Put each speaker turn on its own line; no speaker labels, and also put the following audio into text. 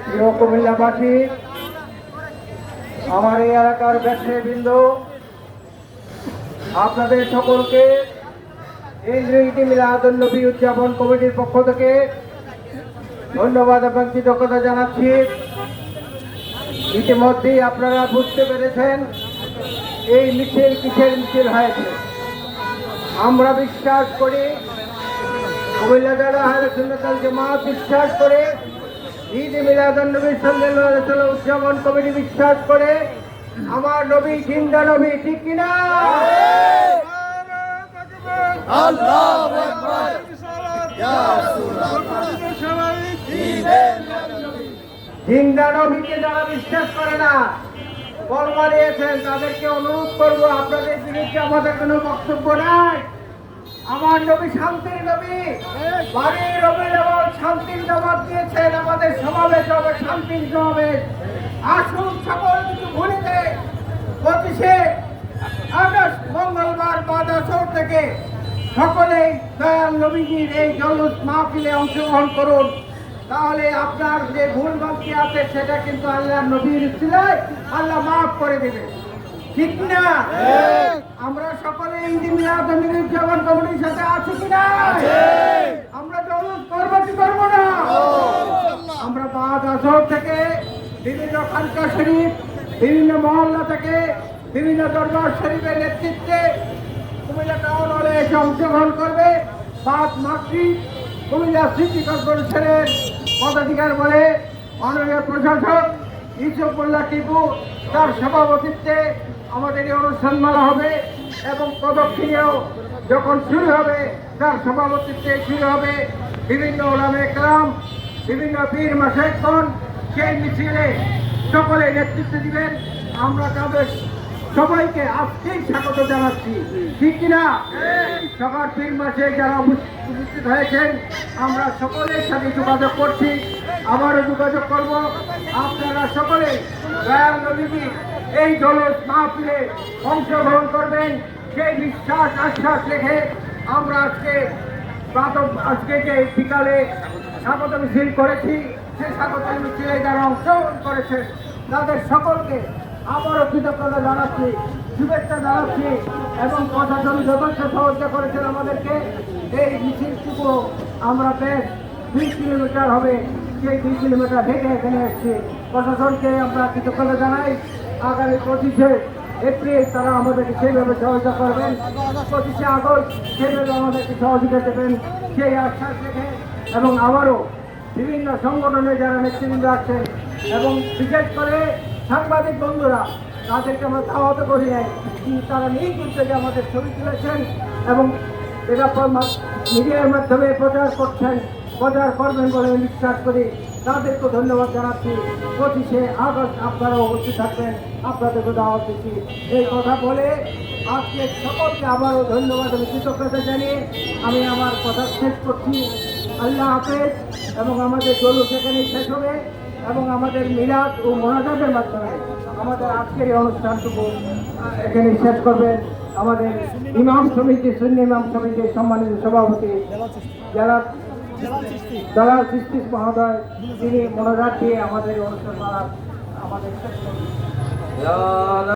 প্রিয় কুমিল্লাবাসী, আমার এই এলাকার ব্যবসায়ীবৃন্দ, আপনাদের সকলকে ঈদ মিলাদুন নবী উদযাপন কমিটির পক্ষ থেকে ধন্যবাদ এবং কৃতজ্ঞতা জানাচ্ছি। ইতিমধ্যেই আপনারা বুঝতে পেরেছেন এই মিছিল কিসের মিছিল হয়েছে। আমরা বিশ্বাস করি, কুমিল্লা জেলা আহলে সুন্নাত ওয়াল জামাত বিশ্বাস করে, ঈদ মিলাদুন নবী সাল্লাল্লাহু আলাইহি ওয়াসাল্লাম উদযাপন কমিটি বিশ্বাস করে, আমার নবী জিন্দা নবী, ঠিক কিনা? আল্লাহু আকবার, ইয়া রাসূলুল্লাহ। জিন্দা নবীকে যারা বিশ্বাস করে না, কলমা নিয়েছেন, তাদেরকে অনুরোধ করব, আপনাদের বিরুদ্ধে আমাদের কোনো বক্তব্য নাই। আমার নবী শান্তির নবী, বাড়ির নবী এবং শান্তির দাওয়াত দিয়েছেন। আমাদের সমাবেশ হবে শান্তির সমাবেশ। আসুন সকল কিছু ভুলে দেয় 25শে আগস্ট মঙ্গলবার বাদ আসর থেকে সকলেই দয়াল নবীজির এই জলুস মাহফিলে অংশগ্রহণ করুন। তাহলে আপনার যে ভুল ভ্রান্তি আছে সেটা কিন্তু আল্লাহর নবীর উসিলায় আল্লাহ মাফ করে দেবে, ঠিক না? আমরা সকলে ঈদ মিলাদুন নবী উদযাপন কমিটির সাথে আছি কিনা? আমরা জলুস করবো কি করবো না? আমরা বাদ আসর থেকে বিভিন্ন খানকা শরীফ, বিভিন্ন মহল্লা থেকে, বিভিন্ন দরবার শরীফের নেতৃত্বে কুমিল্লা টাউন হলে এসে অংশগ্রহণ করবে। বাদ মাগরিব কুমিল্লা সিটি কর্পোরেশনের পদাধিকার বলে মাননীয় প্রশাসক ইউসুফুল্লাহ টিপু, তার সভাপতিত্বে আমাদের এই অনুষ্ঠানমালা হবে এবং প্রদক্ষিণেও যখন শুরু হবে তার সভাপতিত্বে শুরু হবে। বিভিন্ন ওলামে কেরাম, বিভিন্ন পীর মাশায়েখগণ সেই মিছিলে সকলে নেতৃত্ব দিবেন। আমরা তাদের সবাইকে আজকেই স্বাগত জানাচ্ছি, ঠিক কিনা? সবার পীর মাসে যারা উপস্থিত হয়েছেন, আমরা সকলের সাথে যোগাযোগ করছি, আবারও যোগাযোগ করব। আপনারা সকলে দয়াল নবীজি এই জলুস মাহফিলে অংশগ্রহণ করবেন সেই বিশ্বাস আশ্বাস রেখে আমরা আজকে যে বিকালে স্বাগত মিছিল করেছি, সেই স্বাগত মিছিলে যারা অংশগ্রহণ করেছেন তাদের সকলকে আবারও কৃতজ্ঞতা জানাচ্ছি, শুভেচ্ছা জানাচ্ছি এবং প্রশাসন যথেষ্ট সহযোগিতা করেছেন আমাদেরকে। এই মিছিলটুকু আমরা বেশ 2 কিলোমিটার হবে, সেই 2 কিলোমিটার হেঁটে এখানে এসেছি। প্রশাসনকে আমরা কৃতজ্ঞতা জানাই। আগামী 25শে এপ্রিল তারা আমাদেরকে সেইভাবে সহযোগিতা করবেন, 25শে আগস্ট সেইভাবে আমাদেরকে সহযোগিতা দেবেন সেই আশ্বাস রেখে, এবং আবারও বিভিন্ন সংগঠনে যারা নেতৃবৃন্দ আছেন এবং বিশেষ করে সাংবাদিক বন্ধুরা, তাদেরকে আমরা দাওয়াত করি নাই, তারা নিজ উদ্যোগে আমাদের ছবি তুলেছেন এবং এটা মিডিয়ার মাধ্যমে প্রচার করবেন বলে বিশ্বাস করি। তাদেরকে ধন্যবাদ জানাচ্ছি। 25শে আগস্ট আপনারা উপস্থিত থাকবেন, আপনাদেরকে দাওয়াত দিচ্ছি। এই কথা বলে আজকে সকলকে আবারও ধন্যবাদ এবং কৃতজ্ঞতা জানিয়ে আমি আমার কথা শেষ করছি। আল্লাহ হাফেজ। এবং আমাদের জলুস এখানেই শেষ হবে এবং আমাদের মিলাদ ও মোনাজাতের মাধ্যমে আমাদের আজকের এই অনুষ্ঠানটুকু এখানে শেষ করবেন আমাদের ইমাম সমিতি, সুন্নি ইমাম সমিতির সম্মানিত সভাপতি জালাল চিশতি মহোদয়, তিনি মোনাজাত দিয়ে আমাদের অনুষ্ঠান আমাদের শেষ করবেন।